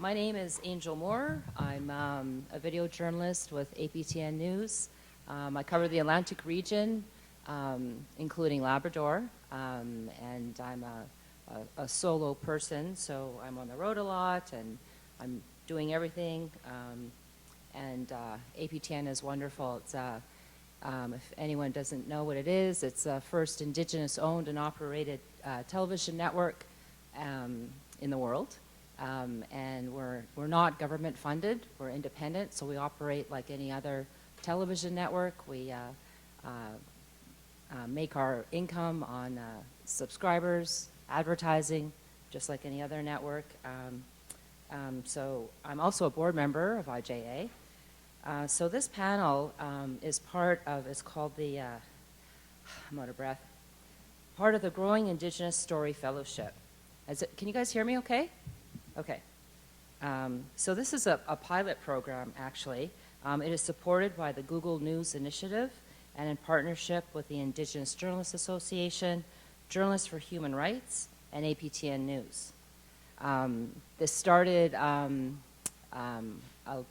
My name is Angel Moore. I'm a video journalist with APTN News. I cover the Atlantic region, including Labrador, and I'm a solo person, so I'm on the road a lot, and I'm doing everything, and APTN is wonderful. It's, if anyone doesn't know what it is, it's the first Indigenous-owned and operated television network in the world. And we're not government funded, we're independent, so we operate like any other television network. We make our income on subscribers, advertising, just like any other network. So I'm also a board member of IJA. So this panel is part of, it's called the, I'm out of breath, part of the Growing Indigenous Story Fellowship. Can you guys hear me okay? Okay. So this is a pilot program, actually. It is supported by the Google News Initiative and in partnership with the Indigenous Journalists Association, Journalists for Human Rights, and APTN News. This started, I'll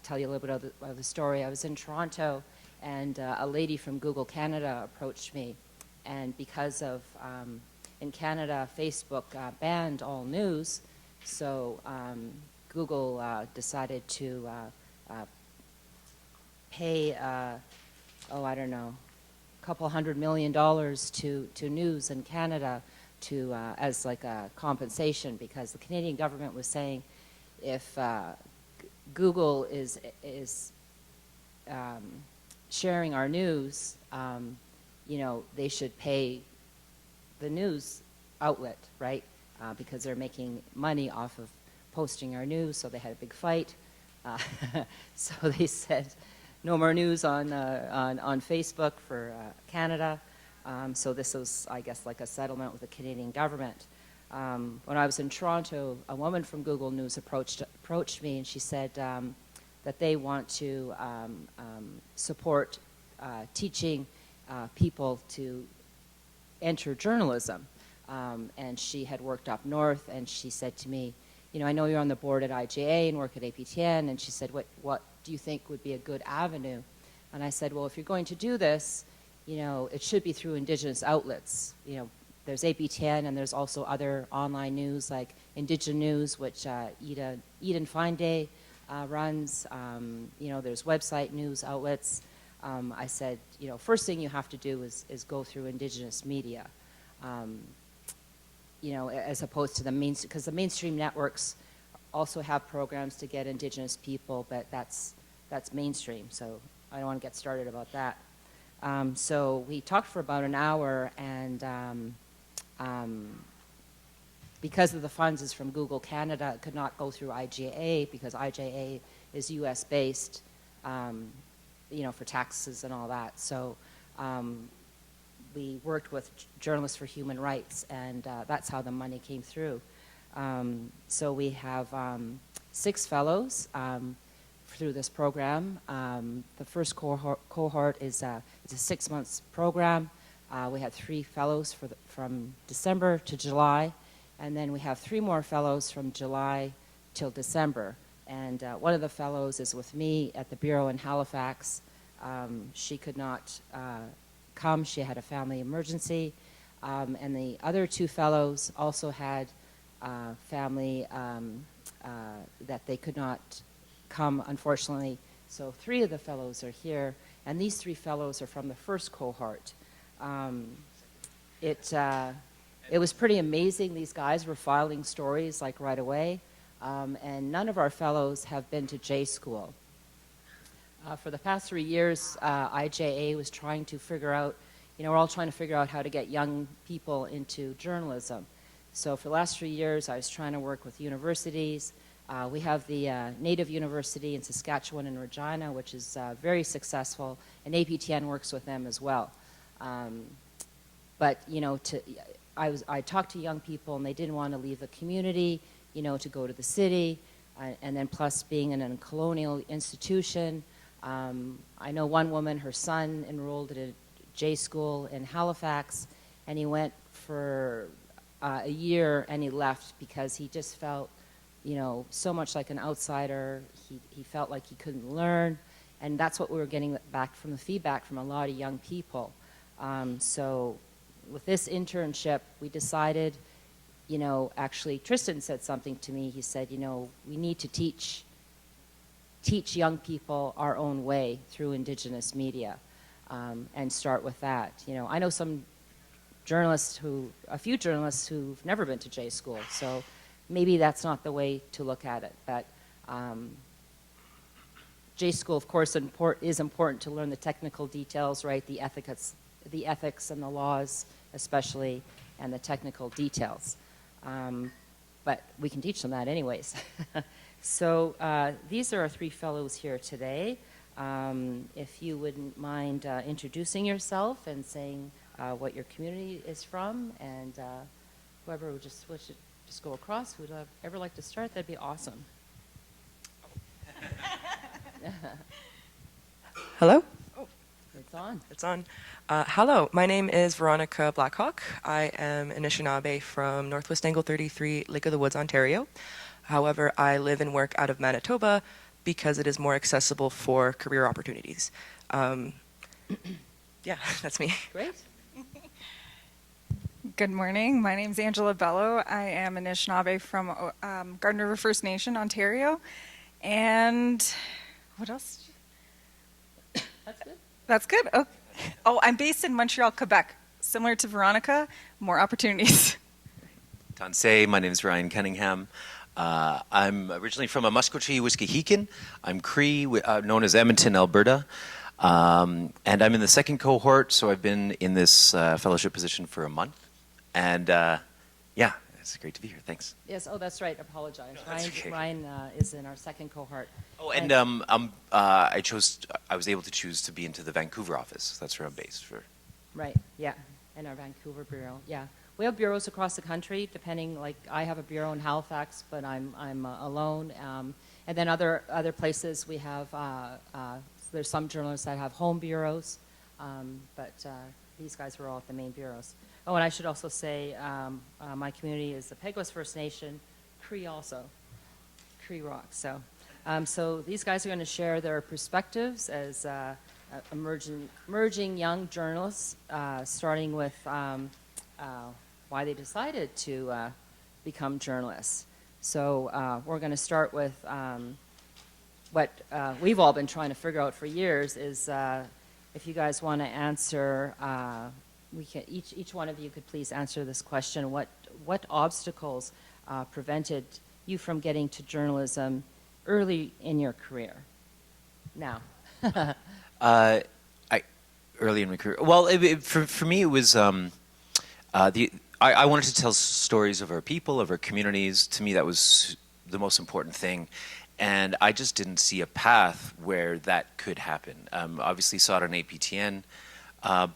tell you a little bit of the story. I was in Toronto, and a lady from Google Canada approached me. And because of, in Canada, Facebook banned all news, so Google decided to pay, I don't know, a couple $100 million to news in Canada to as like a compensation, because the Canadian government was saying if Google is sharing our news, you know, they should pay the news outlet, right? Because they're making money off of posting our news, so they had a big fight. So they said, no more news on Facebook for Canada. So this was, I guess, like a settlement with the Canadian government. When I was in Toronto, a woman from Google News approached me, and she said that they want to support teaching people to enter journalism. And she had worked up north, and she said to me, you know, I know you're on the board at IJA and work at APTN, and she said, what do you think would be a good avenue? And I said, well, if you're going to do this, you know, it should be through Indigenous outlets. You know, there's APTN, and there's also other online news like Indigenous News, which Eden Fine Day runs. You know, there's website news outlets. I said, you know, first thing you have to do is go through Indigenous media. You know, as opposed to the because the mainstream networks also have programs to get Indigenous people, but that's mainstream, so I don't want to get started about that. So we talked for about an hour, and because of the funds is from Google Canada, it could not go through IJA because IJA is US based, you know, for taxes and all that. So we worked with Journalists for Human Rights, and that's how the money came through. So we have 6 fellows through this program. The first cohort is it's a 6-month program. We had 3 fellows from December to July, and then we have 3 more fellows from July till December. And one of the fellows is with me at the Bureau in Halifax. She could not come. She had a family emergency. And the other 2 fellows also had family that they could not come, unfortunately. So 3 of the fellows are here, and these 3 fellows are from the first cohort. It was pretty amazing. These guys were filing stories like right away, and none of our fellows have been to J school. For the past 3 years, IJA was trying to figure out, you know, we're all trying to figure out how to get young people into journalism. So for the last 3 years, I was trying to work with universities. We have the Native University in Saskatchewan and Regina, which is very successful, and APTN works with them as well. But, you know, I talked to young people, and they didn't want to leave the community, you know, to go to the city, and then plus being in a colonial institution. I know one woman, her son enrolled at a J school in Halifax, and he went for a year and he left because he just felt so much like an outsider. He felt like he couldn't learn, and that's what we were getting back from the feedback from a lot of young people. So with this internship, we decided, actually Tristan said something to me. He said, we need to teach young people our own way through Indigenous media, and start with that. I know a few journalists who've never been to J school, so maybe that's not the way to look at it. But J school, of course, is important to learn the technical details, right? The ethics and the laws, especially, and the technical details. But we can teach them that anyways. So these are our 3 fellows here today. If you wouldn't mind introducing yourself and saying what your community is from, and whoever would just go across, who would ever like to start, that'd be awesome. Hello? Oh, it's on. It's on. Hello, my name is Veronica Blackhawk. I am Anishinaabe from Northwest Angle 33, Lake of the Woods, Ontario. However, I live and work out of Manitoba because it is more accessible for career opportunities. Yeah, that's me. Great. Good morning. My name is Angela Belleau. I am Anishinaabe from Garden River First Nation, Ontario. And what else? That's good. That's good. Oh, I'm based in Montreal, Quebec. Similar to Veronica, more opportunities. Tansei, my name is Ryan Cunningham. I'm originally from a Musqueam, Wiscahican. I'm Cree, known as Edmonton, Alberta. And I'm in the 2nd cohort, so I've been in this fellowship position for a month. And yeah, it's great to be here. Thanks. Yes, that's right. Apologize. No, that's okay. Ryan is in our 2nd cohort. Oh, and I was able to choose to be into the Vancouver office. That's where I'm based for. Right, yeah, in our Vancouver bureau, yeah. We have bureaus across the country, depending, like I have a bureau in Halifax, but I'm alone. And then other places we have, there's some journalists that have home bureaus, but these guys were all at the main bureaus. Oh, and I should also say my community is the Peguis First Nation, Cree also, Cree Rock. So these guys are going to share their perspectives as emerging young journalists, starting with why they decided to become journalists. So we're going to start with what we've all been trying to figure out for years is if you guys want to answer, we can each one of you could please answer this question: what obstacles prevented you from getting to journalism early in your career? Now. Early in my career. Well, for me, it was I wanted to tell stories of our people, of our communities. To me, that was the most important thing. And I just didn't see a path where that could happen. Obviously saw it on APTN,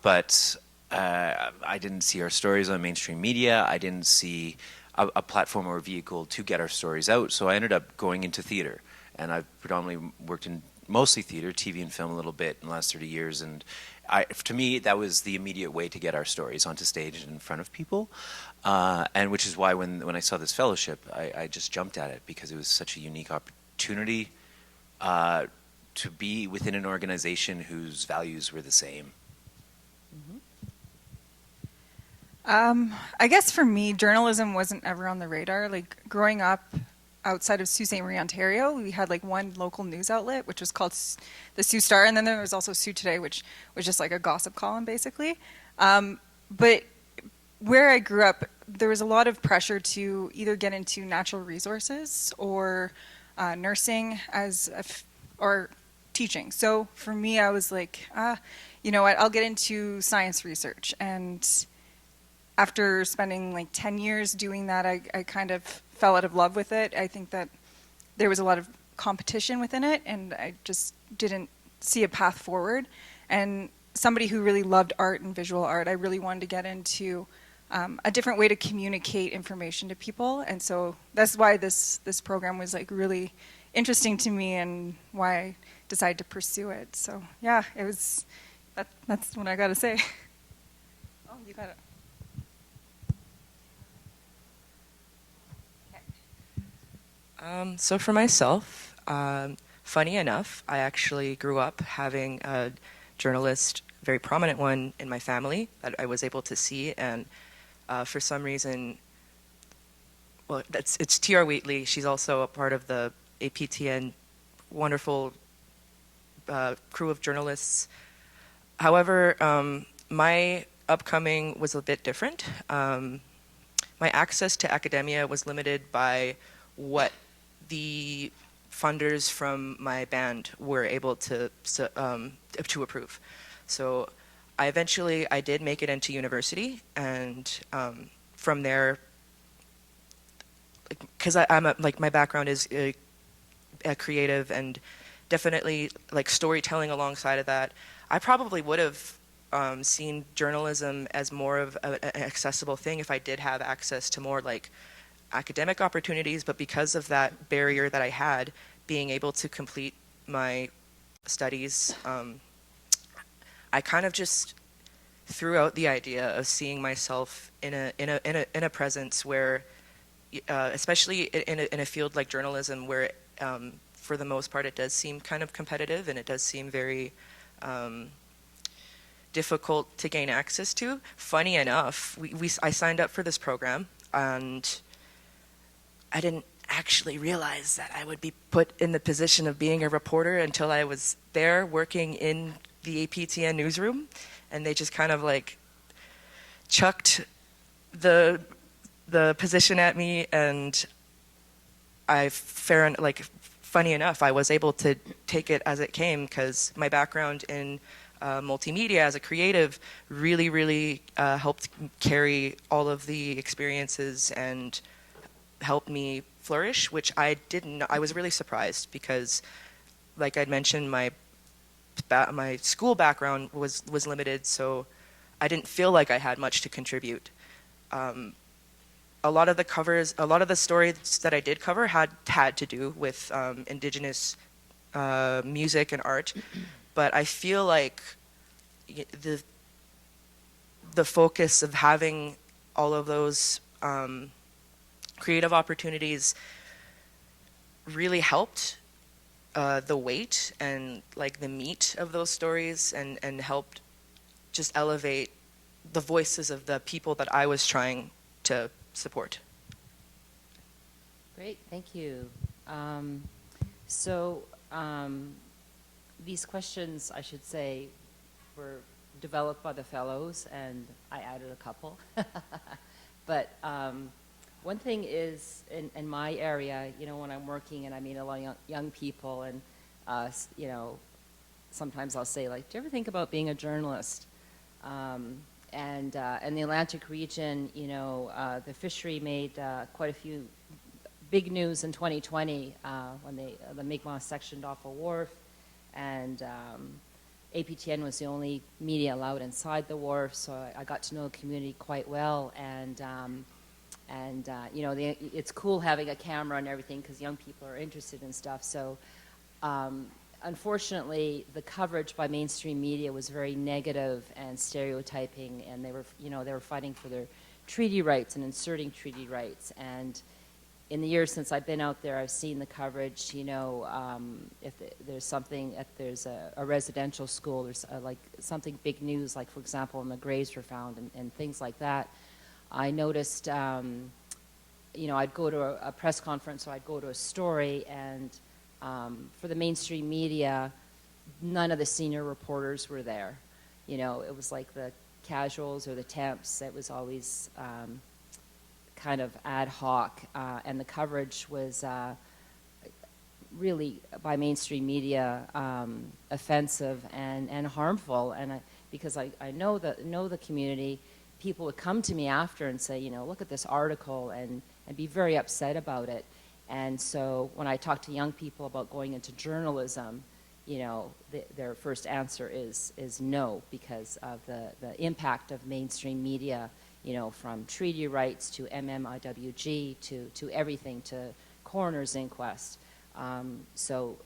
but I didn't see our stories on mainstream media. I didn't see a platform or a vehicle to get our stories out. So I ended up going into theater. And I've predominantly worked in mostly theater, TV and film a little bit in the last 30 years. And to me, that was the immediate way to get our stories onto stage and in front of people. And which is why when I saw this fellowship, I just jumped at it because it was such a unique opportunity to be within an organization whose values were the same. I guess for me, journalism wasn't ever on the radar. Like growing up outside of Sault Ste. Marie, Ontario, we had like one local news outlet, which was called the Sault Star, and then there was also Sault Today, which was just like a gossip column, basically. But where I grew up, there was a lot of pressure to either get into natural resources or nursing or teaching. So for me, I was like, you know what, I'll get into science research. And after spending like 10 years doing that, I kind of fell out of love with it. I think that there was a lot of competition within it, and I just didn't see a path forward. And somebody who really loved art and visual art, I really wanted to get into a different way to communicate information to people. And so that's why this program was like really interesting to me and why I decided to pursue it. So yeah, it was, that's what I got to say. Oh, you got it. So for myself, funny enough, I actually grew up having a journalist, very prominent one in my family that I was able to see, and for some reason, well, it's T.R. Wheatley. She's also a part of the APTN wonderful crew of journalists. However, my upcoming was a bit different. My access to academia was limited by what the funders from my band were able to approve. So I did make it into university, and from there, because my background is a creative and definitely like storytelling alongside of that, I probably would have seen journalism as more of an accessible thing if I did have access to more like academic opportunities, but because of that barrier that I had, being able to complete my studies, I kind of just threw out the idea of seeing myself in a presence where, especially in a field like journalism, where for the most part it does seem kind of competitive and it does seem very difficult to gain access to. Funny enough, I signed up for this program, and I didn't actually realize that I would be put in the position of being a reporter until I was there working in the APTN newsroom, and they just kind of like chucked the position at me, and funny enough, I was able to take it as it came because my background in multimedia as a creative really helped carry all of the experiences and helped me flourish, which I didn't know. I was really surprised because, like I'd mentioned, my school background was limited, so I didn't feel like I had much to contribute. A lot of the stories that I did cover had to do with Indigenous music and art, but I feel like the focus of having all of those creative opportunities really helped the weight and like the meat of those stories, and helped just elevate the voices of the people that I was trying to support. Great, thank you. These questions, I should say, were developed by the fellows, and I added a couple. But one thing is, in my area, when I'm working and I meet a lot of young people, and sometimes I'll say, like, do you ever think about being a journalist? And in the Atlantic region, the fishery made quite a few big news in 2020 when the Mi'kmaq sectioned off a wharf, and APTN was the only media allowed inside the wharf, so I got to know the community quite well, and it's cool having a camera and everything because young people are interested in stuff. So unfortunately, the coverage by mainstream media was very negative and stereotyping, and they were fighting for their treaty rights and inserting treaty rights. And in the years since I've been out there, I've seen the coverage. If there's a residential school, there's like something big news, like for example, when the graves were found and things like that. I noticed, I'd go to a press conference or I'd go to a story, and for the mainstream media, none of the senior reporters were there. It was like the casuals or the temps. It was always kind of ad hoc, and the coverage was really, by mainstream media, offensive and harmful. And because I know the community, people would come to me after and say, look at this article, and be very upset about it. And so when I talk to young people about going into journalism, their first answer is no, because of the impact of mainstream media, from treaty rights to MMIWG to everything, to coroner's inquest. So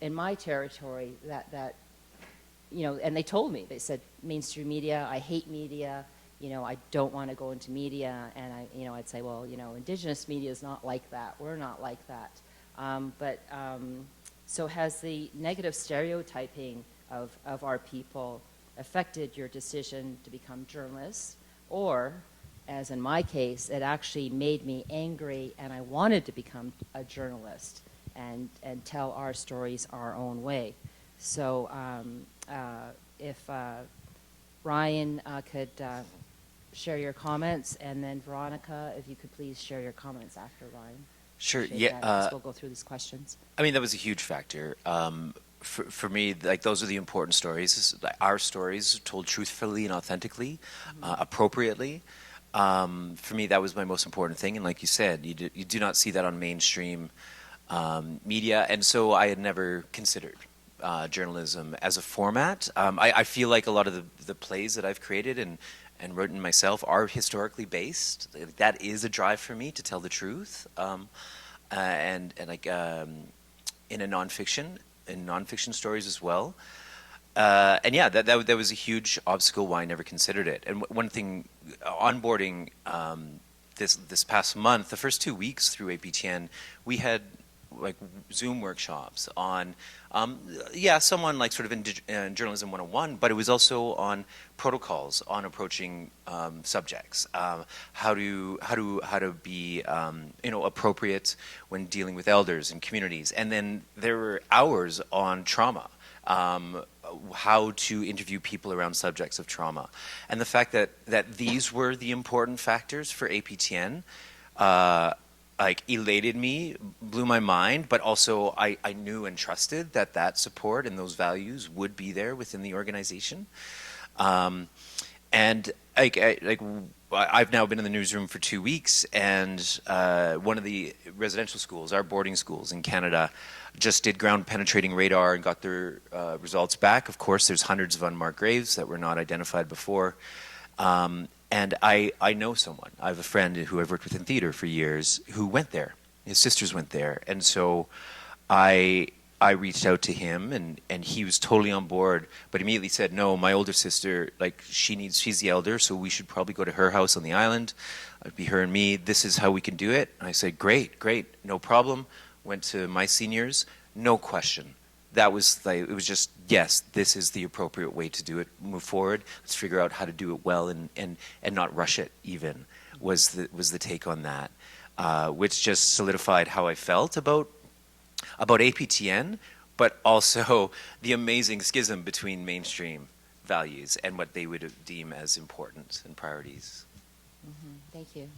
in my territory, and they told me, they said, mainstream media, I hate media, I don't want to go into media. And I'd say, well, Indigenous media is not like that. We're not like that. So has the negative stereotyping of our people affected your decision to become journalists? Or, as in my case, it actually made me angry and I wanted to become a journalist and tell our stories our own way. So if Ryan could share your comments, and then Veronica, if you could please share your comments after Ryan. Sure. Appreciate Yeah. that, 'cause we'll go through these questions. I mean, that was a huge factor. For me, like, those are the important stories. Our stories told truthfully and authentically, appropriately. For me, that was my most important thing. And like you said, you do not see that on mainstream media. And so I had never considered journalism as a format. I feel like a lot of the plays that I've created and written myself are historically based. That is a drive for me to tell the truth. And like in nonfiction stories as well. And yeah, that was a huge obstacle why I never considered it. And one thing, onboarding this past month, the first 2 weeks through APTN, we had like Zoom workshops on, someone like sort of in journalism 101, but it was also on protocols on approaching subjects, how to be appropriate when dealing with elders and communities, and then there were hours on trauma. How to interview people around subjects of trauma, and the fact that these were the important factors for APTN, like elated me, blew my mind, but also I knew and trusted that support and those values would be there within the organization. And I've now been in the newsroom for 2 weeks, and one of the residential schools, our boarding schools in Canada, just did ground penetrating radar and got their results back. Of course, there's hundreds of unmarked graves that were not identified before. And I know someone. I have a friend who I've worked with in theater for years who went there. His sisters went there. And so I reached out to him, and he was totally on board, but immediately said, no, my older sister, like, she's the elder, so we should probably go to her house on the island. It'd be her and me. This is how we can do it. And I said, great, no problem. Went to my seniors, no question. That was like, it was just, yes, this is the appropriate way to do it. Move forward. Let's figure out how to do it well and not rush it. Even was the take on that, which just solidified how I felt about APTN, but also the amazing schism between mainstream values and what they would deem as important and priorities. Mm-hmm. Thank you.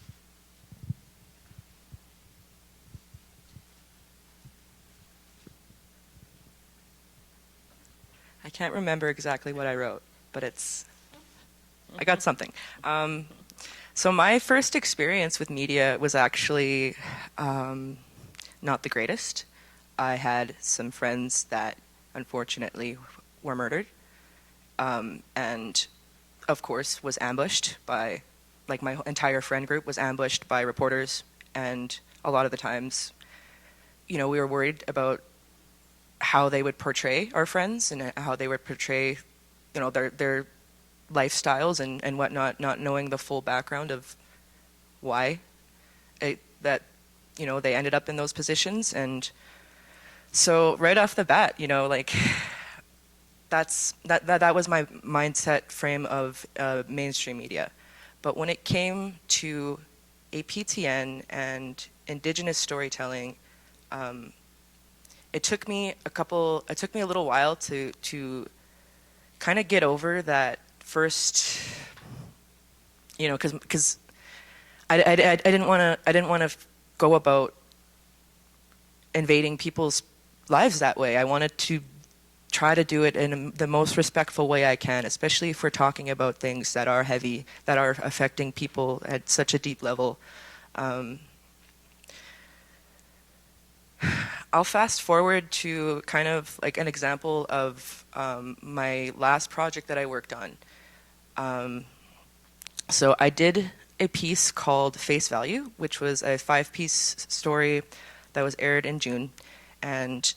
I can't remember exactly what I wrote, but I got something. So my first experience with media was actually not the greatest. I had some friends that unfortunately were murdered, and of course was ambushed by, like, my entire friend group was ambushed by reporters, and a lot of the times, we were worried about how they would portray our friends and how they would portray, their lifestyles and whatnot, not knowing the full background of why they ended up in those positions. And so right off the bat, that was my mindset frame of mainstream media. But when it came to APTN and Indigenous storytelling, it took me a little while to kind of get over that first, because I didn't want to go about invading people's lives that way. I wanted to try to do it in the most respectful way I can, especially if we're talking about things that are heavy, that are affecting people at such a deep level. I'll fast forward to kind of like an example of my last project that I worked on. So I did a piece called Face Value, which was a 5-piece story that was aired in June. And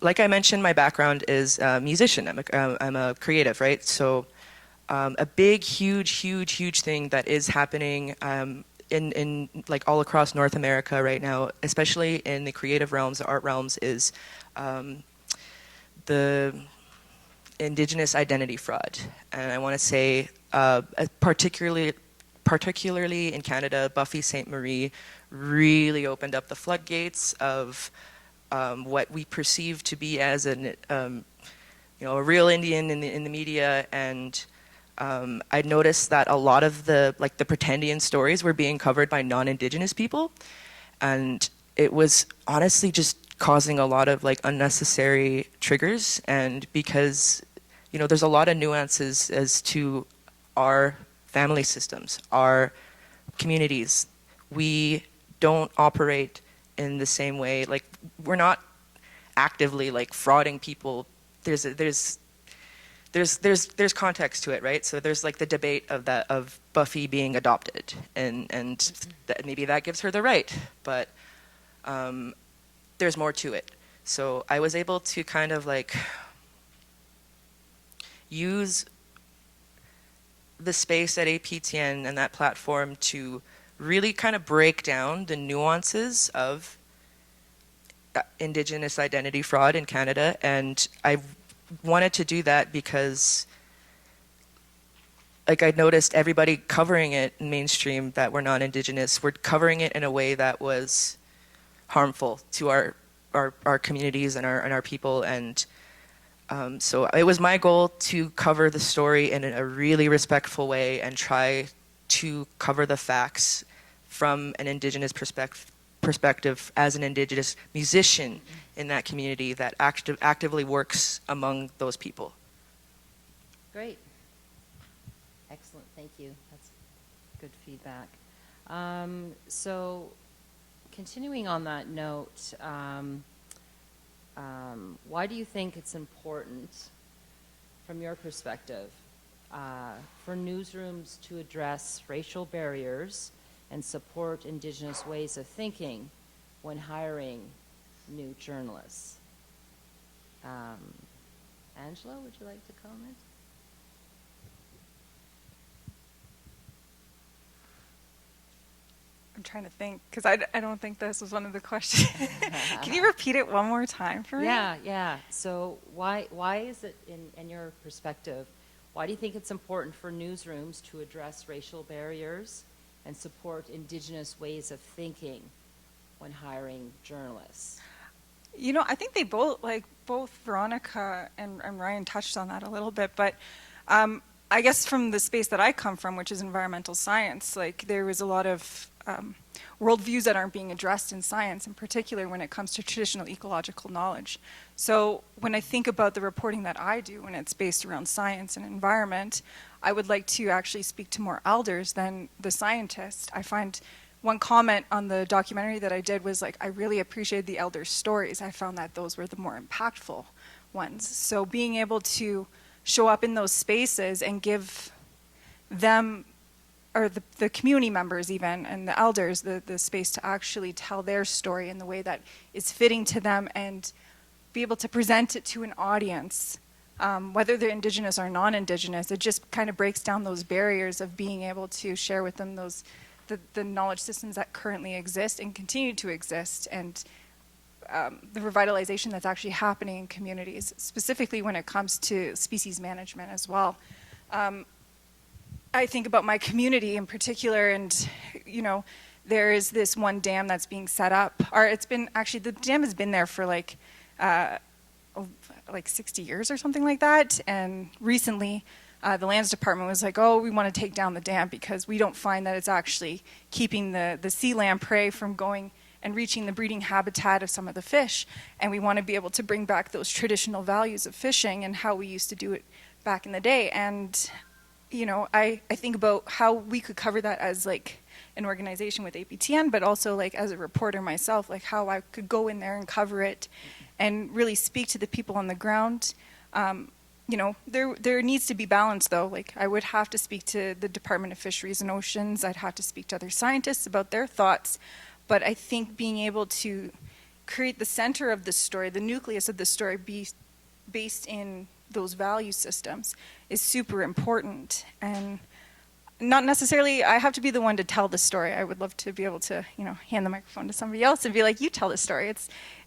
like I mentioned, my background is a musician. I'm a creative, right? So a big, huge thing that is happening in like all across North America right now, especially in the creative realms, the art realms, is the Indigenous identity fraud. And I want to say, particularly in Canada, Buffy Sainte Marie really opened up the floodgates of what we perceive to be as a real Indian in the media, and I noticed that a lot of the pretendian stories were being covered by non-Indigenous people, and it was honestly just causing a lot of unnecessary triggers. And because there's a lot of nuances as to our family systems, our communities, we don't operate in the same way. Like, we're not actively frauding people. There's context to it, right? So there's the debate of Buffy being adopted, and maybe that gives her the right, but there's more to it. So I was able to kind of use the space at APTN and that platform to really kind of break down the nuances of Indigenous identity fraud in Canada. And I wanted to do that because I noticed everybody covering it in mainstream that were non-Indigenous were covering it in a way that was harmful to our communities and our people. And so it was my goal to cover the story in a really respectful way and try to cover the facts from an Indigenous perspective as an Indigenous musician in that community that actively works among those people. Great. Excellent, thank you. That's good feedback. So continuing on that note, why do you think it's important, from your perspective, for newsrooms to address racial barriers and support Indigenous ways of thinking when hiring new journalists? Angela, would you like to comment? I'm trying to think, because I don't think this was one of the questions. Can you repeat it one more time for me? Yeah. So why is it, in your perspective, why do you think it's important for newsrooms to address racial barriers and support Indigenous ways of thinking when hiring journalists? I think they both Veronica and Ryan touched on that a little bit, but I guess from the space that I come from, which is environmental science, there was a lot of worldviews that aren't being addressed in science, in particular when it comes to traditional ecological knowledge. So when I think about the reporting that I do, when it's based around science and environment, I would like to actually speak to more elders than the scientists. I find one comment on the documentary that I did was I really appreciated the elders' stories. I found that those were the more impactful ones. So being able to show up in those spaces and give them, or the community members even, and the elders, the space to actually tell their story in the way that is fitting to them and be able to present it to an audience, whether they're Indigenous or non-Indigenous. It just kind of breaks down those barriers of being able to share with them the knowledge systems that currently exist and continue to exist, and the revitalization that's actually happening in communities, specifically when it comes to species management as well. I think about my community in particular, and there is this one dam that's being set up, or the dam has been there for like 60 years or something like that, and recently the lands department was like, oh, we want to take down the dam because we don't find that it's actually keeping the sea lamprey from going and reaching the breeding habitat of some of the fish, and we want to be able to bring back those traditional values of fishing and how we used to do it back in the day. And I think about how we could cover that as an organization with APTN, but also as a reporter myself, how I could go in there and cover it and really speak to the people on the ground. There needs to be balance though. I would have to speak to the Department of Fisheries and Oceans. I'd have to speak to other scientists about their thoughts. But I think being able to create the center of the story, the nucleus of the story, be based in those value systems is super important. And not necessarily I have to be the one to tell the story. I would love to be able to, hand the microphone to somebody else and be like, you tell the story.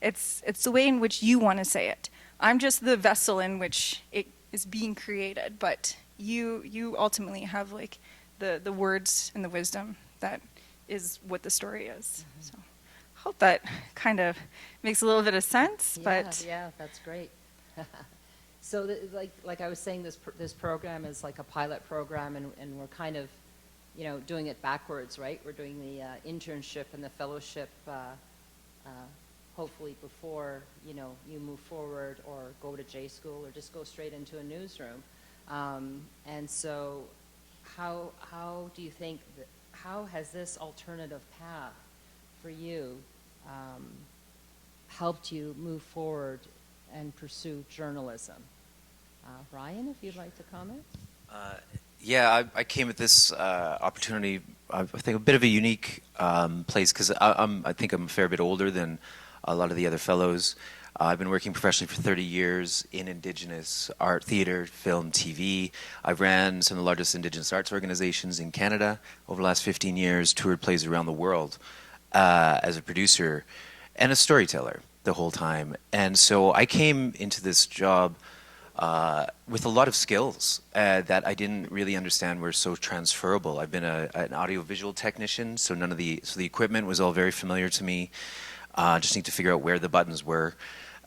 It's the way in which you want to say it. I'm just the vessel in which it is being created, but you ultimately have like the words and the wisdom that is what the story is. So I hope that kind of makes a little bit of sense, but Yeah, that's great. So, like I was saying, this program is like a pilot program, and we're kind of, doing it backwards, right? We're doing the internship and the fellowship, hopefully before you move forward or go to J school or just go straight into a newsroom. And so, how do you think how has this alternative path for you helped you move forward and pursue journalism? Ryan, if you'd like to comment. Yeah, I came at this opportunity, I think, a bit of a unique place, because I think I'm a fair bit older than a lot of the other fellows. I've been working professionally for 30 years in Indigenous art, theatre, film, TV. I've ran some of the largest Indigenous arts organizations in Canada over the last 15 years, toured plays around the world as a producer and a storyteller the whole time. And so I came into this job with a lot of skills that I didn't really understand were so transferable. I've been an audiovisual technician, so the equipment was all very familiar to me. Just need to figure out where the buttons were,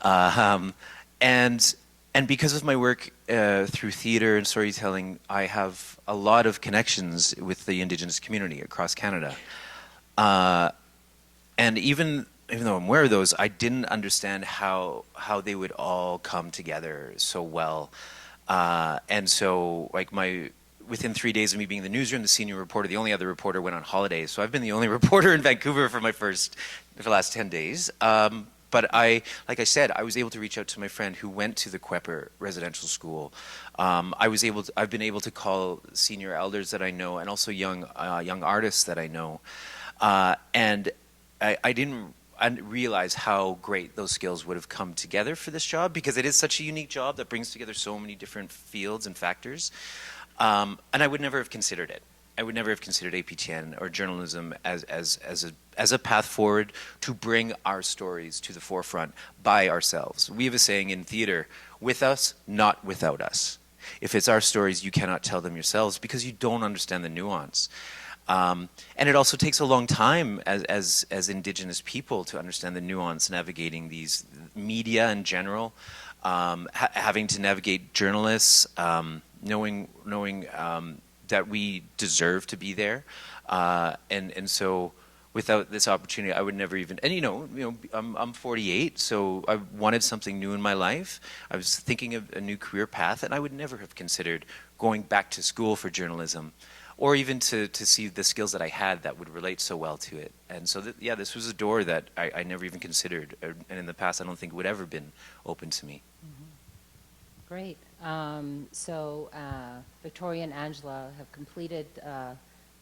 and because of my work through theater and storytelling, I have a lot of connections with the Indigenous community across Canada. And even though I'm aware of those, I didn't understand how they would all come together so well. And so, like, within 3 days of me being in the newsroom, the senior reporter, the only other reporter, went on holiday. So I've been the only reporter in Vancouver for the last 10 days. But like I said, I was able to reach out to my friend who went to the Quepper residential school. I've been able to call senior elders that I know, and also young artists that I know. And I didn't realize how great those skills would have come together for this job, because it is such a unique job that brings together so many different fields and factors. And I would never have considered it. I would never have considered APTN or journalism as a path forward to bring our stories to the forefront by ourselves. We have a saying in theater: with us, not without us. If it's our stories, you cannot tell them yourselves because you don't understand the nuance. And it also takes a long time as Indigenous people to understand the nuance, navigating these media in general, having to navigate journalists, knowing that we deserve to be there, and so without this opportunity, I would never even. And I'm 48, so I wanted something new in my life. I was thinking of a new career path, and I would never have considered going back to school for journalism, or even to see the skills that I had that would relate so well to it. And so, this was a door that I never even considered, and in the past I don't think would ever been open to me. Mm-hmm. Great. So Victoria and Angela have completed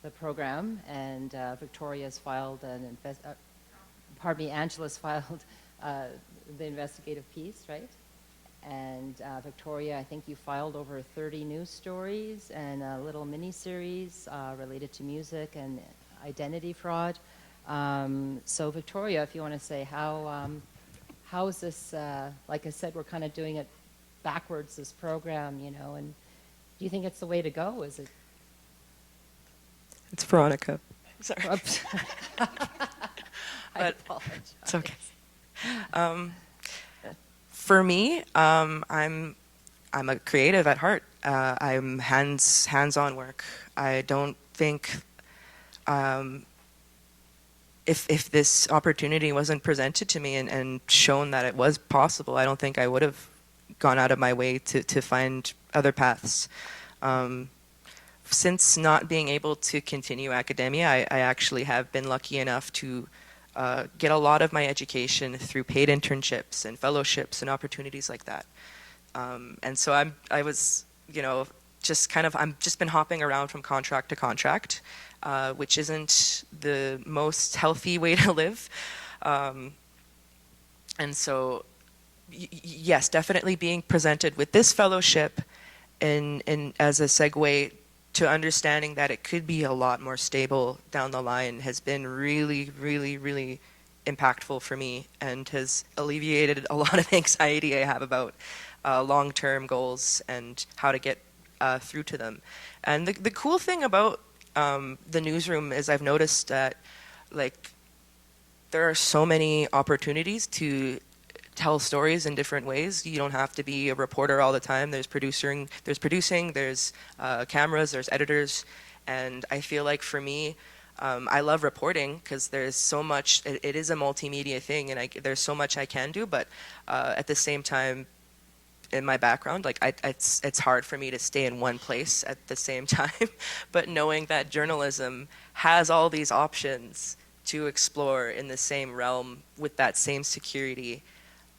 the program, and Victoria's filed Angela's filed the investigative piece, right? And Victoria, I think you filed over 30 news stories and a little mini-series related to music and identity fraud. So Victoria, if you want to say how is this, like I said, we're kind of doing it backwards, this program, and do you think it's the way to go? Is it? It's Veronica. Sorry. I apologize. It's okay. For me, I'm a creative at heart. I'm hands-on work. I don't think if this opportunity wasn't presented to me and shown that it was possible, I don't think I would have gone out of my way to find other paths. Since not being able to continue academia, I actually have been lucky enough to get a lot of my education through paid internships and fellowships and opportunities like that. And so I'm just been hopping around from contract to contract, which isn't the most healthy way to live. And so, yes, definitely being presented with this fellowship in as a segue to understanding that it could be a lot more stable down the line has been really, really, really impactful for me, and has alleviated a lot of anxiety I have about long-term goals and how to get through to them. And the cool thing about the newsroom is I've noticed that, like, there are so many opportunities to tell stories in different ways. You don't have to be a reporter all the time. There's producing, there's cameras, there's editors, and I feel like for me, I love reporting because there's so much. It is a multimedia thing, and there's so much I can do. But at the same time, in my background, like it's hard for me to stay in one place at the same time. But knowing that journalism has all these options to explore in the same realm with that same security,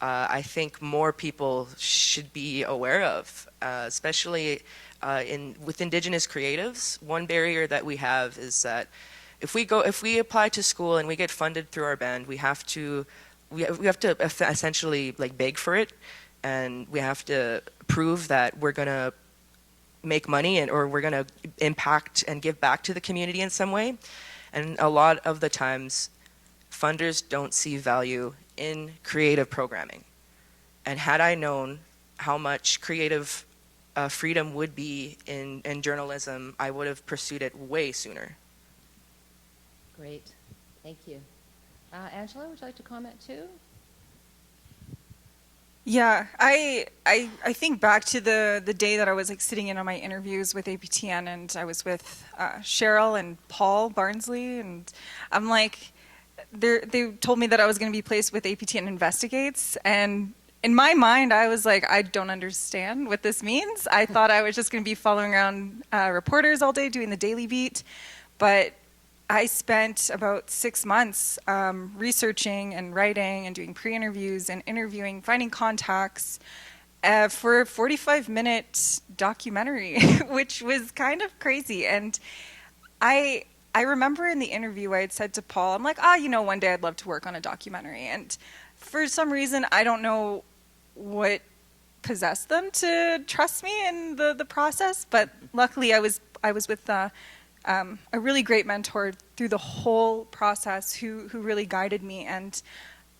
I think more people should be aware of, especially with Indigenous creatives. One barrier that we have is that if we apply to school and we get funded through our band, we have to essentially like beg for it, and we have to prove that we're gonna make money or we're gonna impact and give back to the community in some way. And a lot of the times, funders don't see value in creative programming. And had I known how much creative freedom would be in journalism, I would have pursued it way sooner. Great, thank you. Angela, would you like to comment too? Yeah, I think back to the day that I was like sitting in on my interviews with APTN, and I was with Cheryl and Paul Barnsley, and I'm like, they told me that I was going to be placed with APTN Investigates, and in my mind I was like, I don't understand what this means. I thought I was just going to be following around reporters all day doing the daily beat, but I spent about 6 months researching and writing and doing pre-interviews and interviewing, finding contacts for a 45-minute documentary, which was kind of crazy. And I remember in the interview I had said to Paul, I'm like, one day I'd love to work on a documentary. And for some reason, I don't know what possessed them to trust me in the process, but luckily I was with a really great mentor through the whole process who really guided me, and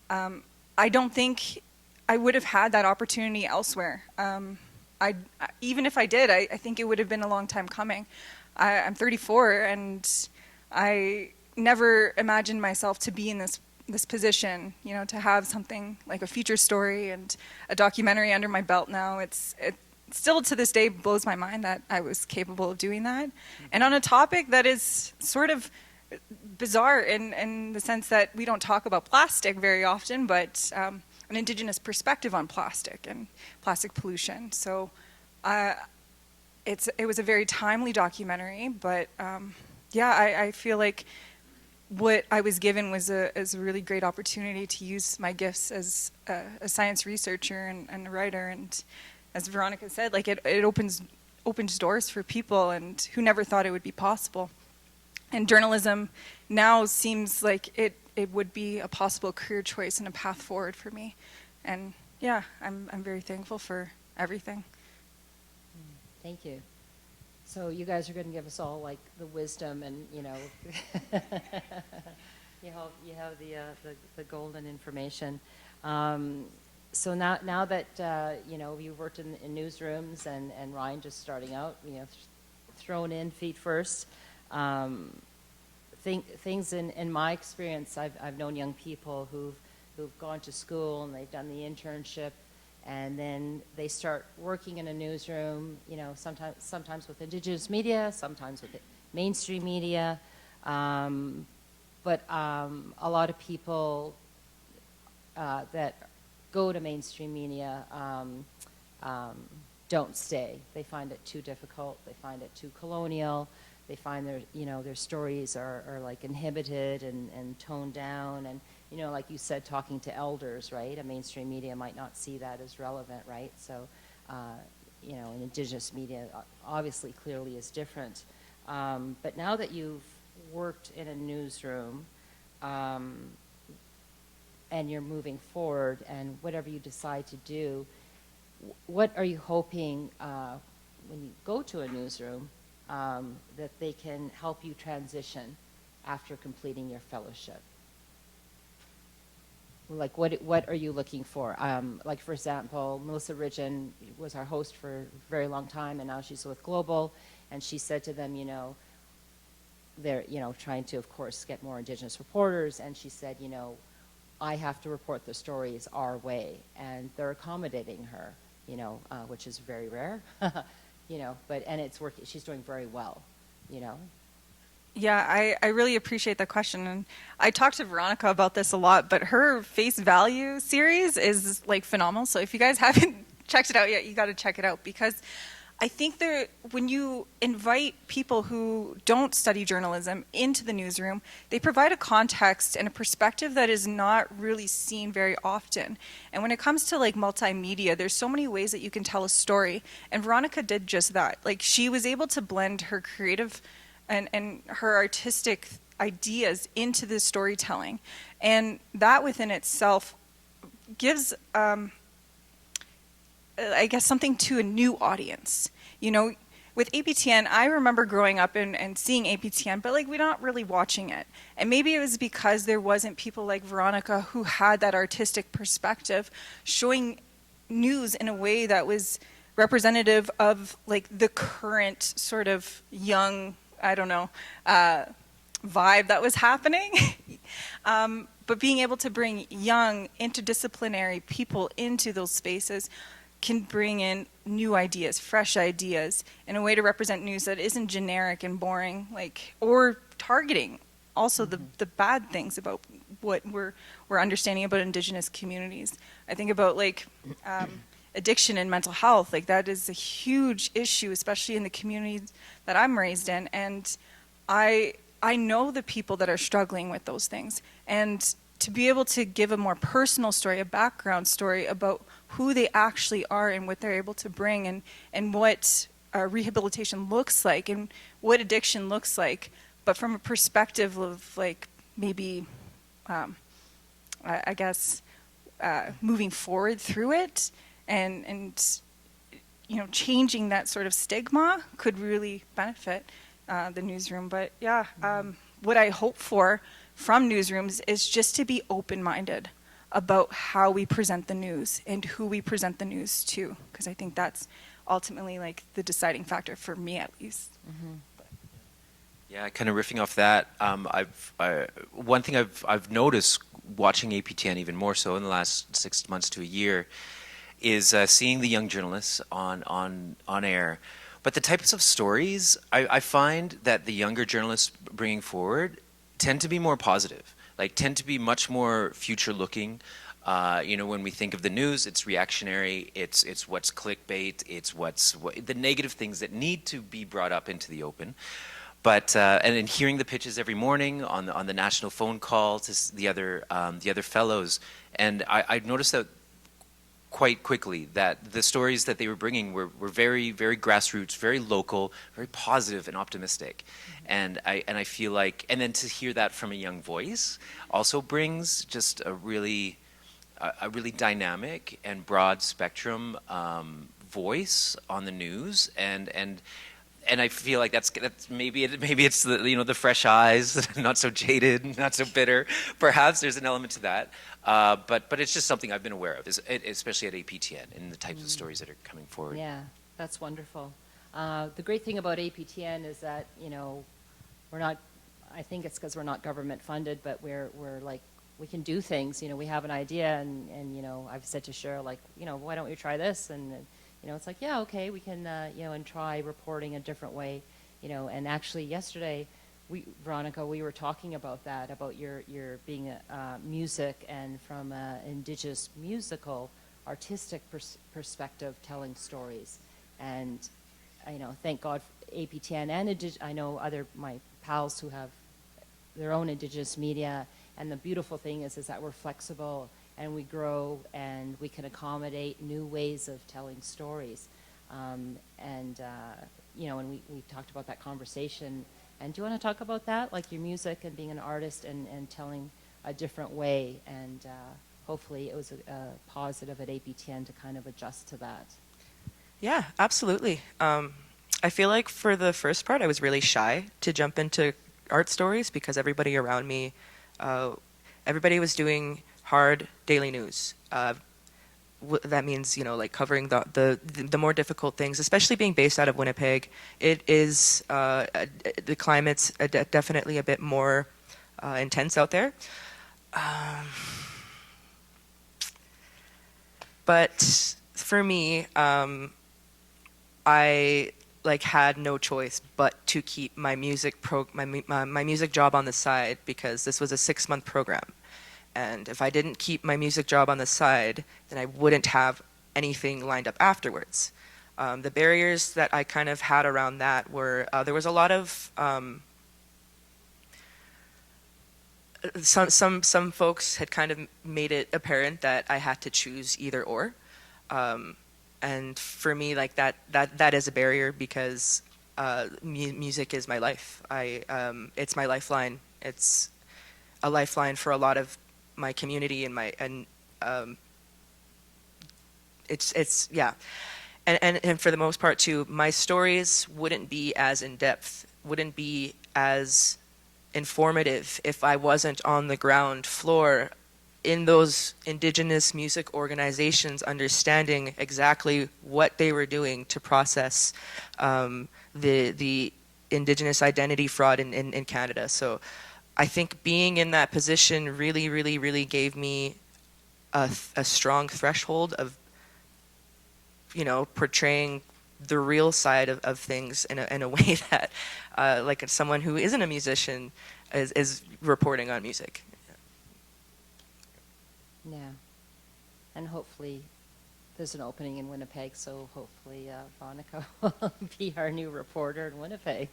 I don't think I would have had that opportunity elsewhere. Even if I did, I think it would have been a long time coming. I'm 34, and I never imagined myself to be in this position, to have something like a feature story and a documentary under my belt now. It still to this day blows my mind that I was capable of doing that. And on a topic that is sort of bizarre in the sense that we don't talk about plastic very often, but an Indigenous perspective on plastic and plastic pollution. So it was a very timely documentary, but I feel like what I was given was a really great opportunity to use my gifts as a science researcher and a writer, and as Veronica said, like it opens doors for people and who never thought it would be possible. And journalism now seems like it would be a possible career choice and a path forward for me. And yeah, I'm very thankful for everything. Thank you. So you guys are going to give us all like the wisdom, and you have the golden information. So now that you've worked in newsrooms, and Ryan just starting out, thrown in feet first. Things in my experience, I've known young people who've gone to school and they've done the internship, and then they start working in a newsroom. Sometimes with Indigenous media, sometimes with mainstream media, but a lot of people that go to mainstream media don't stay. They find it too difficult. They find it too colonial. They find their stories are like inhibited and toned down. And like you said, talking to elders, right? A mainstream media might not see that as relevant, right? So, in Indigenous media, obviously, clearly is different. But now that you've worked in a newsroom, and you're moving forward, and whatever you decide to do, what are you hoping when you go to a newsroom? that they can help you transition after completing your fellowship? Like, what are you looking for? Like, for example, Melissa Ridgen was our host for a very long time, and now she's with Global, and she said to them, they're, trying to, of course, get more Indigenous reporters, and she said, I have to report the stories our way, and they're accommodating her, which is very rare, and it's working. She's doing very well, Yeah, I really appreciate that question. And I talked to Veronica about this a lot, but her Face Value series is like phenomenal. So if you guys haven't checked it out yet, you got to check it out, because I think when you invite people who don't study journalism into the newsroom, they provide a context and a perspective that is not really seen very often. And when it comes to like multimedia, there's so many ways that you can tell a story. And Veronica did just that. Like, she was able to blend her creative and her artistic ideas into the storytelling. And that within itself gives, I guess, something to a new audience. With APTN, I remember growing up and seeing APTN, but like, we're not really watching it. And maybe it was because there wasn't people like Veronica who had that artistic perspective, showing news in a way that was representative of like the current sort of young, vibe that was happening. But being able to bring young, interdisciplinary people into those spaces can bring in new ideas, fresh ideas, in a way to represent news that isn't generic and boring, or targeting also the bad things about what we're understanding about Indigenous communities. I think about addiction and mental health. Like, that is a huge issue, especially in the communities that I'm raised in. And I know the people that are struggling with those things. And to be able to give a more personal story, a background story about who they actually are and what they're able to bring, and what rehabilitation looks like and what addiction looks like, but from a perspective of maybe, I guess, moving forward through it, and changing that sort of stigma could really benefit the newsroom. But yeah, what I hope for from newsrooms is just to be open-minded about how we present the news and who we present the news to, because I think that's ultimately the deciding factor for me, at least. Mm-hmm. Yeah, kind of riffing off that, one thing I've noticed watching APTN even more so in the last 6 months to a year is seeing the young journalists on air. But the types of stories I find that the younger journalists bringing forward tend to be more positive, tend to be much more future-looking. When we think of the news, it's reactionary. It's what's clickbait. It's the negative things that need to be brought up into the open. But and in hearing the pitches every morning on the national phone call to the other fellows, and I noticed that quite quickly that the stories that they were bringing were very, very grassroots, very local, very positive and optimistic. And I feel like, and then to hear that from a young voice also brings just a really dynamic and broad spectrum voice on the news, and I feel like that's maybe it's the fresh eyes, not so jaded, not so bitter. Perhaps there's an element to that, but it's just something I've been aware of, especially at APTN and the types of stories that are coming forward. Yeah, that's wonderful. The great thing about APTN is that we're not. I think it's because we're not government funded, but we're we can do things. We have an idea, and I've said to Cheryl, why don't we try this? And it's yeah, okay, we can, and try reporting a different way, and actually yesterday, Veronica, we were talking about that, about your being music, and from an Indigenous musical, artistic perspective, telling stories. And, thank God for APTN, and I know my pals who have their own Indigenous media, and the beautiful thing is that we're flexible, and we grow, and we can accommodate new ways of telling stories. And we talked about that conversation. And do you want to talk about that, your music and being an artist and telling a different way? And hopefully it was a positive at APTN to kind of adjust to that. Yeah, absolutely. I feel like for the first part, I was really shy to jump into art stories because everybody around me, everybody was doing hard daily news. That means, you know, like covering the more difficult things, especially being based out of Winnipeg. It is the climate's definitely a bit more intense out there. But for me, I like had no choice but to keep my music my music job on the side because this was a 6-month program. And if I didn't keep my music job on the side, then I wouldn't have anything lined up afterwards. The barriers that I kind of had around that were there was a lot of some folks had kind of made it apparent that I had to choose either or, and for me, like that is a barrier because music is my life. It's my lifeline. It's a lifeline for a lot of my community and it's yeah, and for the most part too, my stories wouldn't be as in depth, wouldn't be as informative if I wasn't on the ground floor in those Indigenous music organizations, understanding exactly what they were doing to process the Indigenous identity fraud in Canada. So I think being in that position really gave me a strong threshold of, you know, portraying the real side of things in a way that like someone who isn't a musician is reporting on music. Yeah. And hopefully there's an opening in Winnipeg, so hopefully Veronica will be our new reporter in Winnipeg.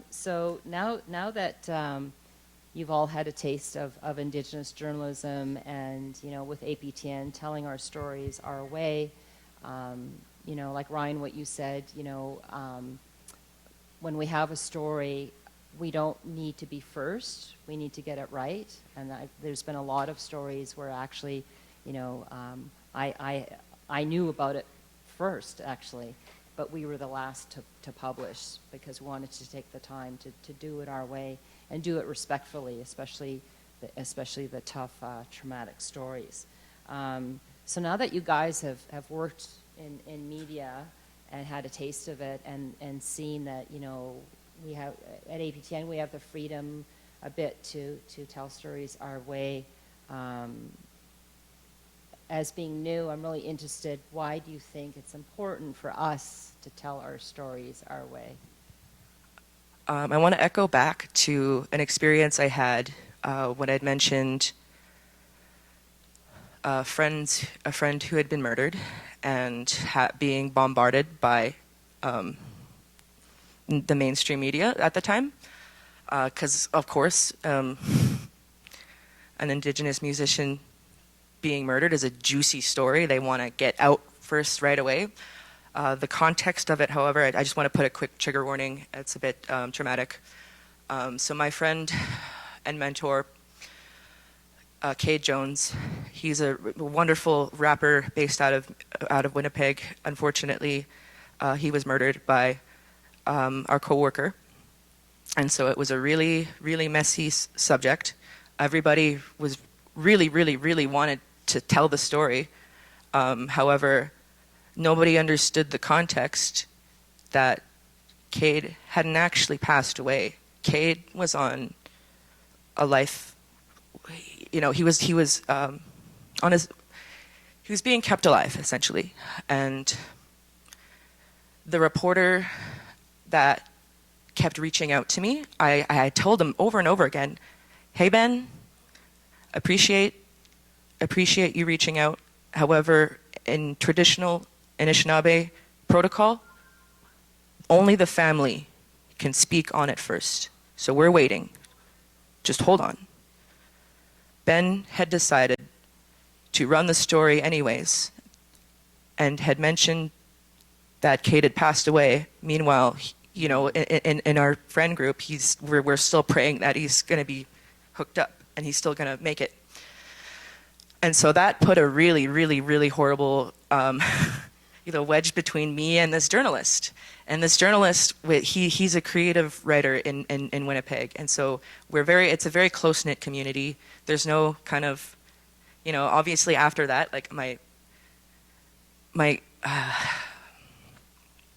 So now that you've all had a taste of Indigenous journalism and, you know, with APTN telling our stories our way, you know, like Ryan, what you said, you know, when we have a story, we don't need to be first. We need to get it right. And there's been a lot of stories where actually, you know, I knew about it first, actually, but we were the last to publish because we wanted to take the time to do it our way and do it respectfully, especially the tough, traumatic stories. So now that you guys have worked in media and had a taste of it and seen that, you know, we have at APTN we have the freedom a bit to tell stories our way. As being new, I'm really interested, why do you think it's important for us to tell our stories our way? I want to echo back to an experience I had when I'd mentioned a friend who had been murdered and being bombarded by the mainstream media at the time. Because, of course, an Indigenous musician being murdered is a juicy story. They want to get out first right away. The context of it, however, I just want to put a quick trigger warning. It's a bit traumatic. So my friend and mentor, Cade Jones, he's a wonderful rapper based out of Winnipeg. Unfortunately, he was murdered by our coworker. And so it was a really messy subject. Everybody was really wanted to tell the story. However, nobody understood the context that Cade hadn't actually passed away. Cade was on a life, you know, he was being kept alive, essentially. And the reporter that kept reaching out to me, I told him over and over again, hey Ben, appreciate you reaching out. However, in traditional Anishinaabe protocol, only the family can speak on it first. So we're waiting. Just hold on. Ben had decided to run the story anyways and had mentioned that Cade had passed away. Meanwhile, you know, in our friend group, we're still praying that he's going to be hooked up and he's still going to make it. And so that put a really horrible wedged between me and this journalist. And this journalist, he's a creative writer in Winnipeg, and so it's a very close-knit community. There's no kind of, obviously after that, like my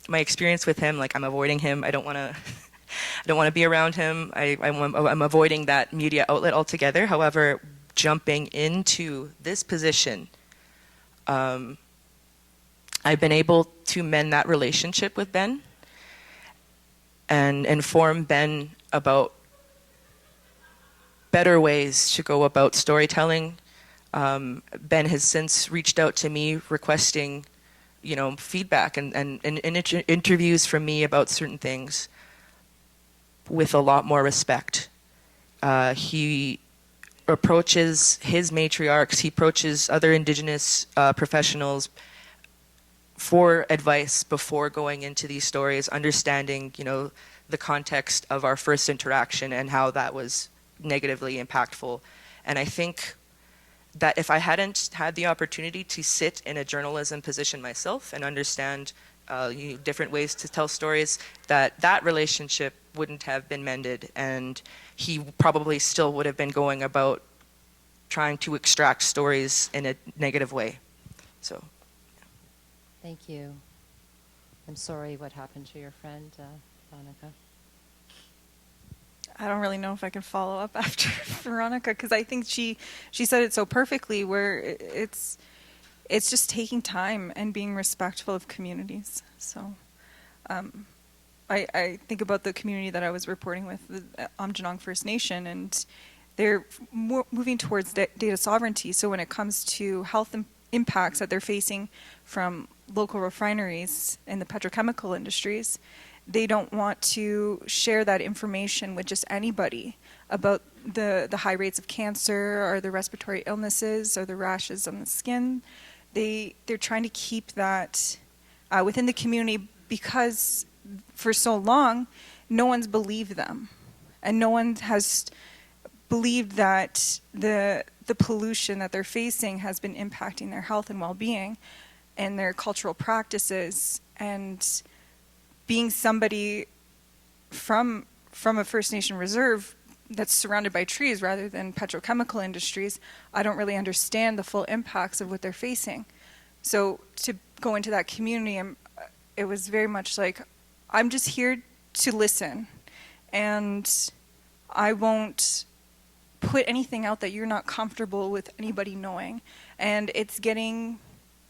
experience with him, like I'm avoiding him. I don't want to be around him. I'm avoiding that media outlet altogether. However, jumping into this position, I've been able to mend that relationship with Ben and inform Ben about better ways to go about storytelling. Ben has since reached out to me requesting, feedback and interviews from me about certain things with a lot more respect. He approaches his matriarchs, he approaches other Indigenous professionals for advice before going into these stories, understanding, the context of our first interaction and how that was negatively impactful. And I think that if I hadn't had the opportunity to sit in a journalism position myself and understand different ways to tell stories, that relationship wouldn't have been mended, and he probably still would have been going about trying to extract stories in a negative way. So. Thank you. I'm sorry what happened to your friend, Veronica. I don't really know if I can follow up after Veronica, because I think she said it so perfectly, where it's just taking time and being respectful of communities. So I think about the community that I was reporting with, the Anishinaabe First Nation, and they're moving towards data sovereignty. So when it comes to health impacts that they're facing from local refineries in the petrochemical industries, they don't want to share that information with just anybody about the high rates of cancer or the respiratory illnesses or the rashes on the skin. They're trying to keep that within the community, because for so long no one's believed them, and no one has believed that the pollution that they're facing has been impacting their health and well-being and their cultural practices. And being somebody from a First Nation reserve that's surrounded by trees rather than petrochemical industries, I don't really understand the full impacts of what they're facing. So to go into that community, it was very much like, I'm just here to listen, and I won't put anything out that you're not comfortable with anybody knowing. And it's getting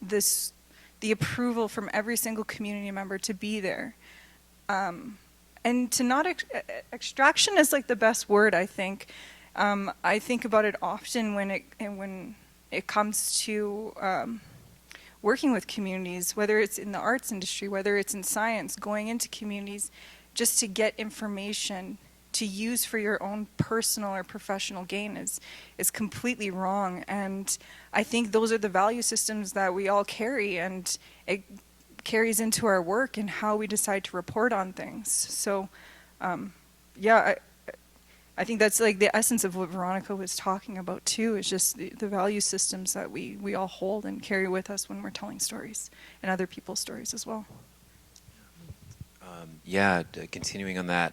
the approval from every single community member to be there. And to not, extraction is like the best word, I think. I think about it often when it comes to working with communities, whether it's in the arts industry, whether it's in science, going into communities just to get information to use for your own personal or professional gain is completely wrong. And I think those are the value systems that we all carry, and it carries into our work and how we decide to report on things. So I think that's like the essence of what Veronica was talking about too, is just the value systems that we all hold and carry with us when we're telling stories, and other people's stories as well. Continuing on that,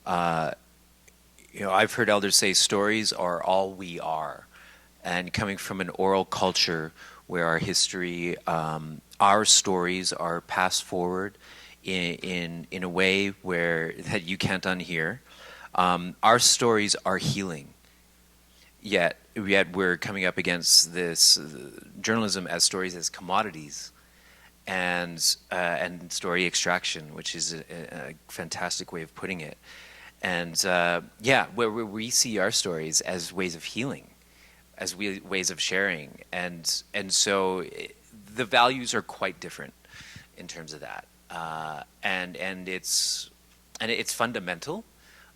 I've heard elders say stories are all we are, and coming from an oral culture where our history, our stories are passed forward in a way that you can't unhear. Our stories are healing. Yet we're coming up against this journalism as stories as commodities, and story extraction, which is a fantastic way of putting it. And where we see our stories as ways of healing, as ways of sharing, and so the values are quite different in terms of that, and it's fundamental.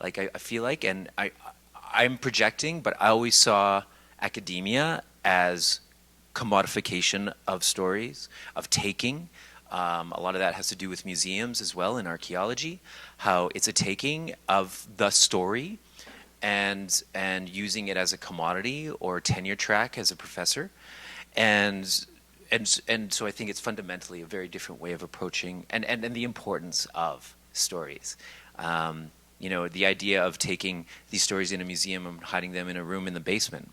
Like I feel like, and I'm projecting, but I always saw academia as commodification of stories, of taking. A lot of that has to do with museums as well, in archaeology, how it's a taking of the story and using it as a commodity or tenure track as a professor. And and so I think it's fundamentally a very different way of approaching and the importance of stories. You know, the idea of taking these stories in a museum and hiding them in a room in the basement,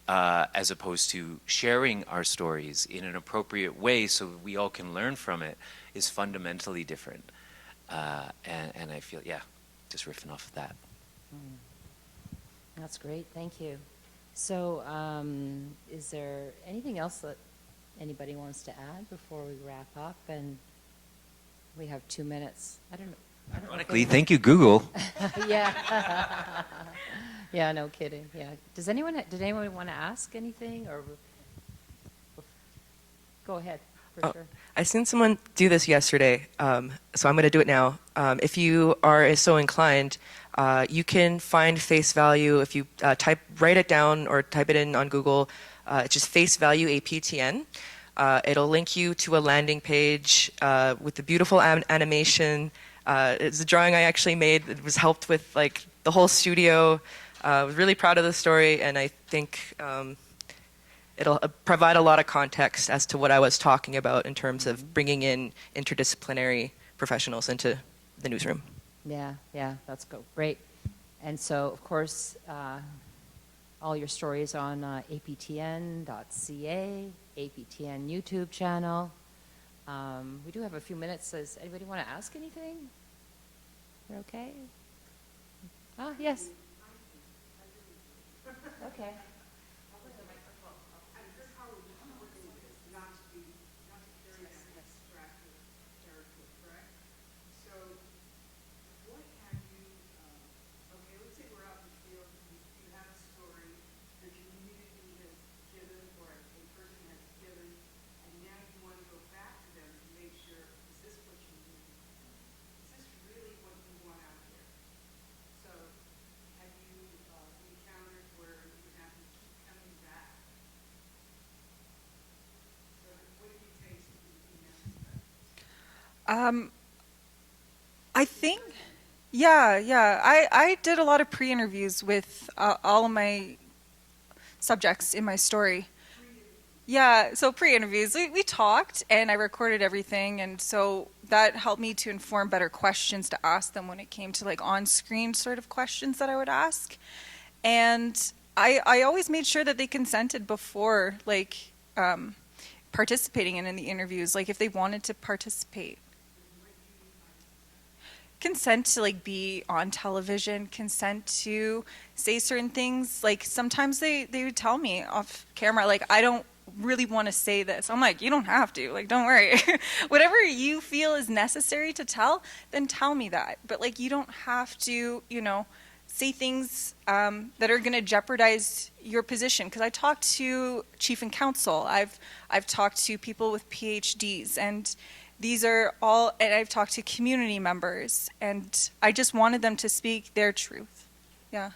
as opposed to sharing our stories in an appropriate way so we all can learn from it, is fundamentally different. And I feel, yeah, just riffing off of that. That's great, thank you. So is there anything else that anybody wants to add before we wrap up? And we have 2 minutes. I don't know. Ironically, thank you, Google. Yeah. Yeah, no kidding. Yeah. Did anyone want to ask anything, or go ahead for sure. I seen someone do this yesterday, so I'm going to do it now. If you are so inclined, you can find face value if you write it down or type it in on Google. It's just face value APTN. It'll link you to a landing page with the beautiful animation. It's a drawing I actually made. It was helped with like the whole studio. I was really proud of the story, and I think it'll provide a lot of context as to what I was talking about in terms of bringing in interdisciplinary professionals into the newsroom. Yeah, that's great. And so, of course, all your stories on aptn.ca, APTN YouTube channel. We do have a few minutes. Does anybody want to ask anything? You're okay? Yes. Okay. I think, yeah. I did a lot of pre-interviews with all of my subjects in my story. Yeah, so pre-interviews, we talked and I recorded everything, and so that helped me to inform better questions to ask them when it came to like on-screen sort of questions that I would ask. And I always made sure that they consented before like participating in the interviews, like if they wanted to participate. Consent to like be on television, consent to say certain things. Like sometimes they would tell me off camera, like, I don't really want to say this. I'm like, you don't have to, like, don't worry. Whatever you feel is necessary to tell, then tell me that. But like, you don't have to, you know, say things that are going to jeopardize your position. Because I talked to chief and counsel, I've talked to people with PhDs, and these are all, and I've talked to community members, and I just wanted them to speak their truth. Yeah.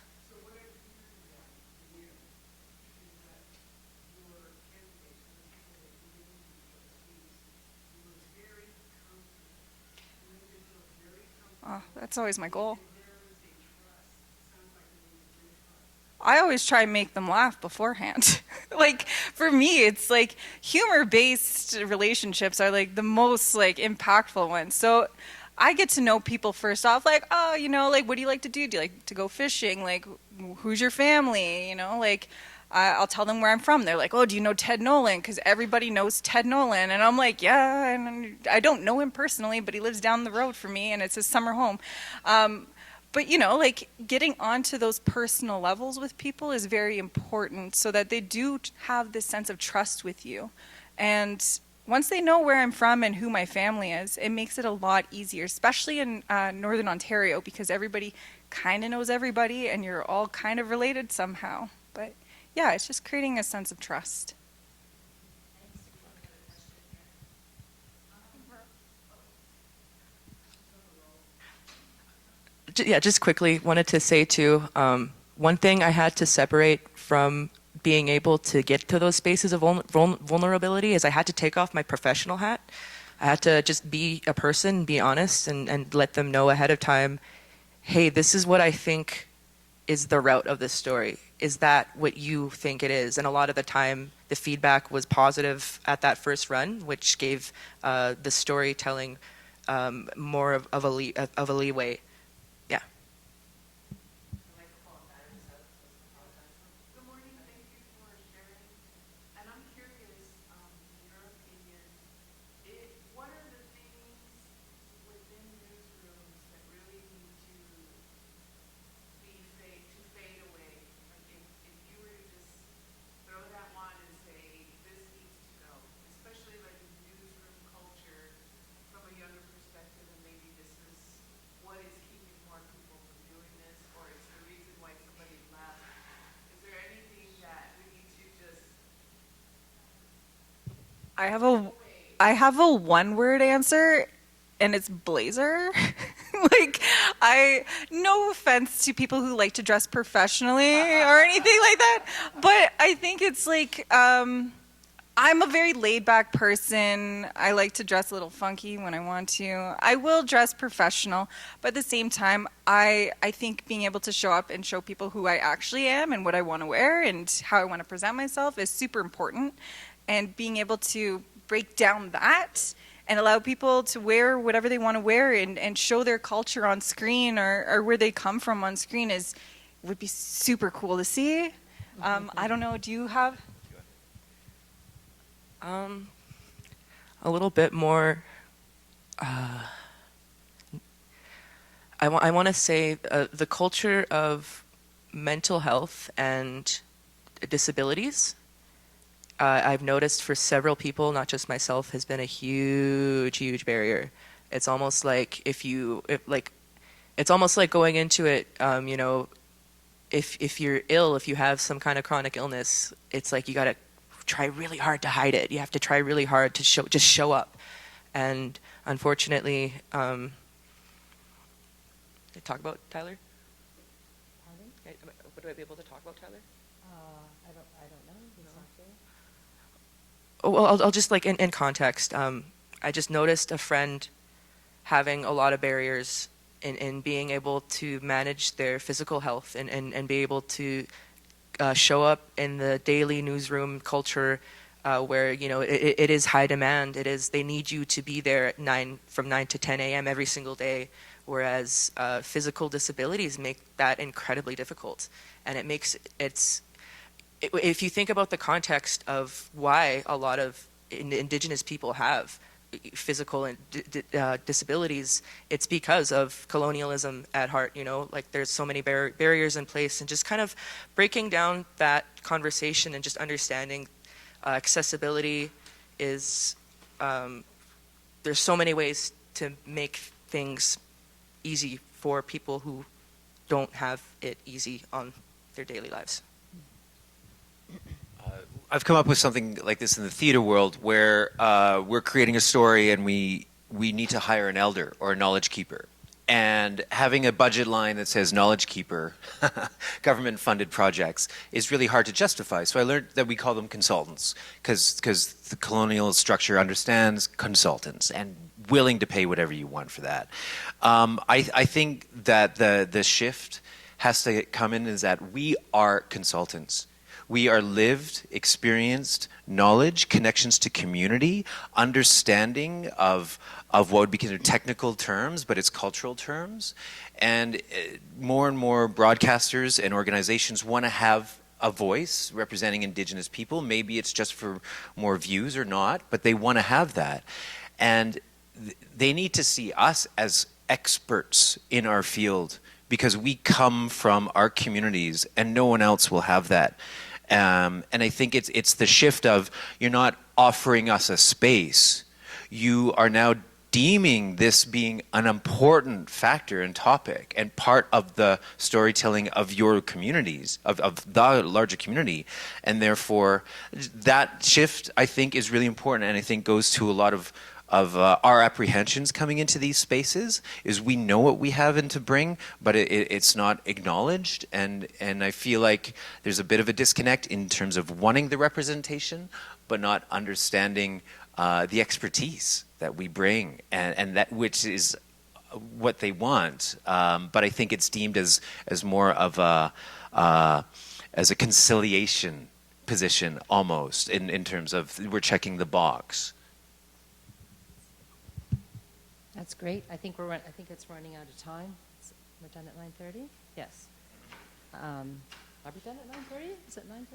Oh, that's always my goal. I always try and make them laugh beforehand. Like, for me, it's like humor-based relationships are like the most like impactful ones. So I get to know people first off, like, oh, you know, like, what do you like to do? Do you like to go fishing? Like, who's your family? You know, like, I'll tell them where I'm from. They're like, oh, do you know Ted Nolan? Because everybody knows Ted Nolan. And I'm like, yeah, and I don't know him personally, but he lives down the road from me, and it's his summer home. But, you know, like, getting onto those personal levels with people is very important so that they do have this sense of trust with you. And once they know where I'm from and who my family is, it makes it a lot easier, especially in Northern Ontario, because everybody kind of knows everybody and you're all kind of related somehow. But, yeah, it's just creating a sense of trust. Yeah, just quickly wanted to say too, one thing I had to separate from being able to get to those spaces of vulnerability is I had to take off my professional hat. I had to just be a person, be honest, and let them know ahead of time, hey, this is what I think is the route of this story. Is that what you think it is? And a lot of the time the feedback was positive at that first run, which gave the storytelling more of a leeway. Yeah. Good morning, thank you for sharing. And I'm curious, in your opinion, what are the things within newsrooms that really need to fade away? Like if you were to just throw that wand and say, this needs to go, especially like newsroom culture from a younger perspective, and maybe this is what is keeping more people from doing this, or it's the reason why somebody left. Is there anything that we need to just I have a one word answer, and it's blazer. Like, no offense to people who like to dress professionally or anything like that, but I think it's like, I'm a very laid back person. I like to dress a little funky when I want to. I will dress professional, but at the same time, I think being able to show up and show people who I actually am and what I want to wear and how I want to present myself is super important. And being able to break down that and allow people to wear whatever they want to wear and show their culture on screen or where they come from on screen would be super cool to see. I don't know, do you have? A little bit more. I want to say the culture of mental health and disabilities. I've noticed for several people, not just myself, has been a huge barrier. It's almost like it's almost like going into it. You know, if you're ill, if you have some kind of chronic illness, it's like you got to try really hard to hide it. You have to try really hard to show up. And unfortunately, did I talk about Tyler? Would I be able to talk about Tyler? I don't know. He's not here. Oh, well, I'll just, like, in context, I just noticed a friend having a lot of barriers in being able to manage their physical health and be able to show up in the daily newsroom culture where, you know, it is high demand. They need you to be there from 9 to 10 a.m. every single day, whereas physical disabilities make that incredibly difficult. And if you think about the context of why a lot of Indigenous people have physical and disabilities, it's because of colonialism at heart. You know, like there's so many barriers in place, and just kind of breaking down that conversation and just understanding accessibility is there's so many ways to make things easy for people who don't have it easy on their daily lives. I've come up with something like this in the theater world where we're creating a story and we need to hire an elder or a knowledge keeper. And having a budget line that says knowledge keeper, government-funded projects, is really hard to justify. So I learned that we call them consultants because the colonial structure understands consultants and willing to pay whatever you want for that. I think that the shift has to come in is that we are consultants. We are lived, experienced knowledge, connections to community, understanding of what would be considered technical terms, but it's cultural terms. And more and more broadcasters and organizations want to have a voice representing Indigenous people. Maybe it's just for more views or not, but they want to have that. And they need to see us as experts in our field because we come from our communities and no one else will have that. And I think it's the shift of you're not offering us a space. You are now deeming this being an important factor and topic and part of the storytelling of your communities, of the larger community. And therefore, that shift, I think, is really important and I think goes to a lot of our apprehensions coming into these spaces is we know what we have to bring, but it's not acknowledged. And I feel like there's a bit of a disconnect in terms of wanting the representation, but not understanding the expertise that we bring and that which is what they want. But I think it's deemed as more of as a conciliation position almost in terms of we're checking the box. That's great. I think I think it's running out of time. We're done at 9:30? Yes. Are we done at 9:30? Is it 9:30?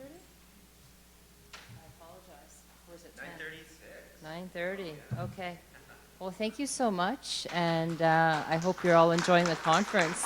I apologize. Or is it 10? 9:30. Okay. Well, thank you so much, and I hope you're all enjoying the conference.